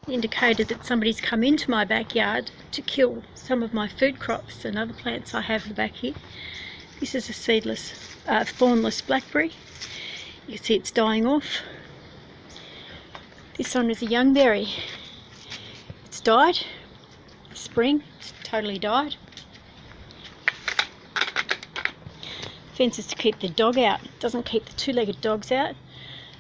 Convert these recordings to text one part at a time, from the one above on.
indicated that somebody's come into my backyard to kill some of my food crops and other plants I have at the back here. This is a seedless, thornless blackberry. You can see it's dying off. This one is a young berry. It's died. Spring, it's totally died. Fence is to keep the dog out. It doesn't keep the two-legged dogs out.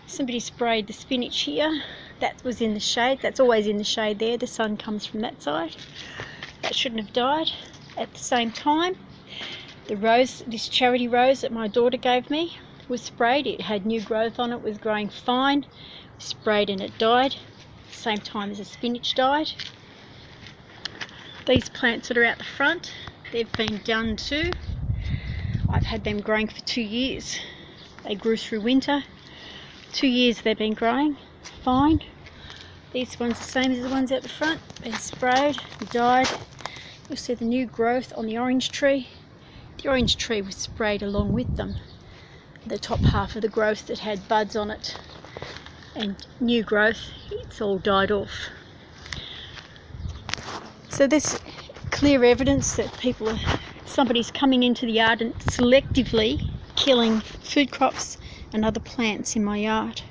Somebody sprayed the spinach here. That was in the shade. That's always in the shade there. The sun comes from that side. That shouldn't have died. At the same time, the rose, this charity rose that my daughter gave me, was sprayed. It had new growth on it, was growing fine. Sprayed and it died. Same time as the spinach died. These plants that are out the front, they've been done too. I've had them growing for 2 years. They grew through winter. 2 years they've been growing fine. These ones the same as the ones out the front, been sprayed, died. You'll see the new growth on the orange tree. The orange tree was sprayed along with them. The top half of the growth that had buds on it and new growth, it's all died off. So there's clear evidence that somebody's coming into the yard and selectively killing food crops and other plants in my yard.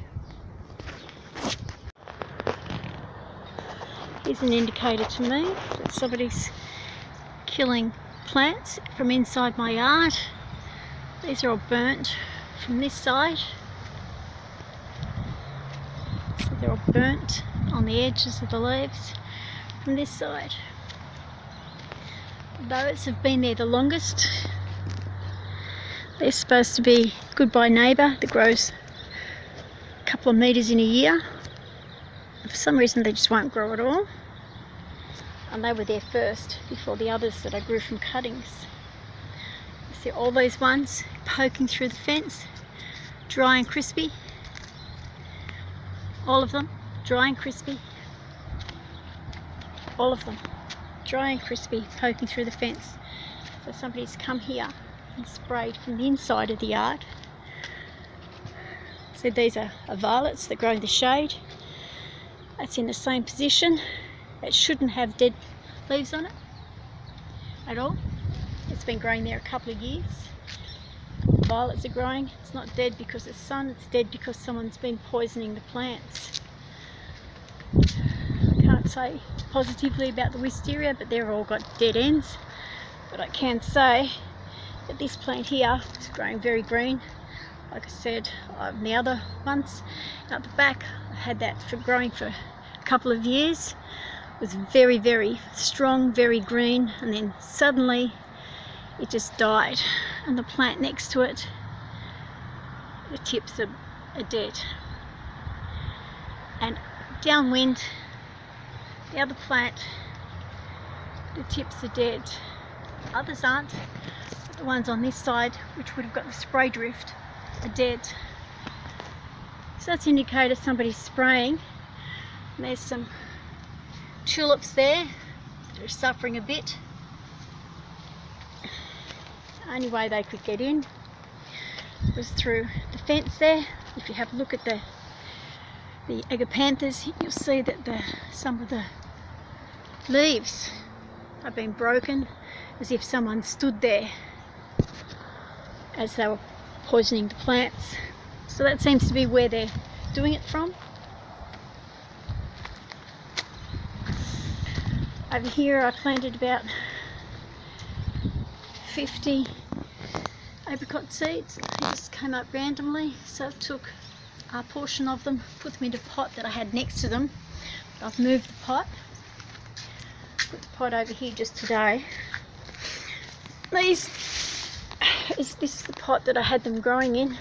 Here's an indicator to me that somebody's killing plants from inside my yard. These are all burnt from this side. So they're all burnt on the edges of the leaves from this side. Those have been there the longest. They're supposed to be Goodbye Neighbour that grows a couple of metres in a year. For some reason they just won't grow at all. And they were there first before the others that I grew from cuttings. You see all those ones poking through the fence, dry and crispy. All of them dry and crispy. All of them dry and crispy, poking through the fence. So somebody's come here and sprayed from the inside of the yard. So these are violets that grow in the shade. That's in the same position. It shouldn't have dead leaves on it at all. It's been growing there a couple of years. Violets are growing. It's not dead because of the sun, it's dead because someone's been poisoning the plants. I can't say positively about the wisteria, but they've all got dead ends. But I can say that this plant here is growing very green. Like I said, the other ones out the back, I had that for growing for a couple of years. It was very, very strong, very green, and then suddenly it just died. And the plant next to it, the tips are dead. And downwind, the other plant, the tips are dead. Others aren't. But the ones on this side, which would have got the spray drift, are dead. So that's an indicator somebody's spraying. And there's some tulips there that are suffering a bit. The only way they could get in was through the fence there. If you have a look at the agapanthus, you'll see that some of the leaves have been broken, as if someone stood there as they were poisoning the plants. So that seems to be where they're doing it from. Over here I planted about 50 apricot seeds. They just came up randomly, so I took a portion of them, put them into a pot that I had next to them. I've moved the pot. Put the pot over here just today. This is the pot that I had them growing in.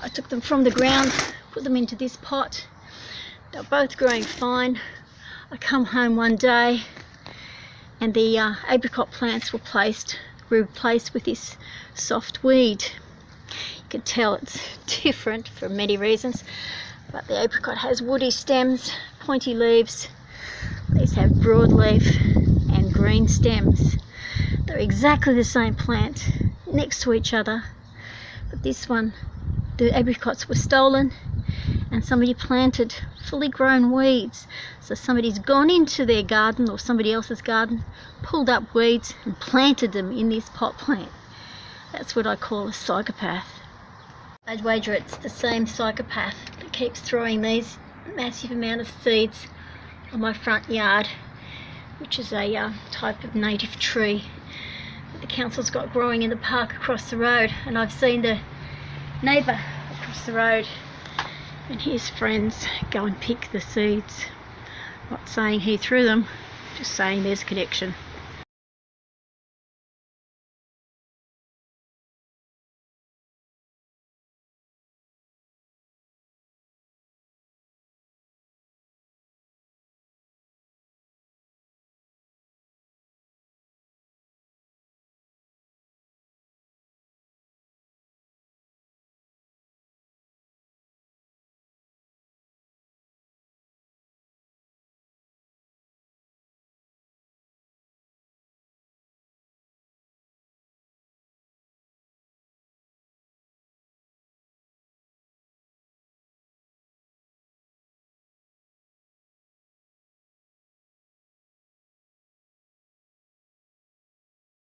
I took them from the ground, put them into this pot. They're both growing fine. I come home one day and the apricot plants were replaced with this soft weed. You can tell it's different for many reasons, but the apricot has woody stems, pointy leaves. These have broadleaf and green stems. They're exactly the same plant next to each other, but this one, the apricots were stolen and somebody planted fully grown weeds. So somebody's gone into their garden or somebody else's garden, pulled up weeds and planted them in this pot plant. That's what I call a psychopath. I'd wager it's the same psychopath that keeps throwing these massive amount of seeds on my front yard, which is a type of native tree that the council's got growing in the park across the road. And I've seen the neighbour across the road and his friends go and pick the seeds. Not saying he threw them, just saying there's a connection.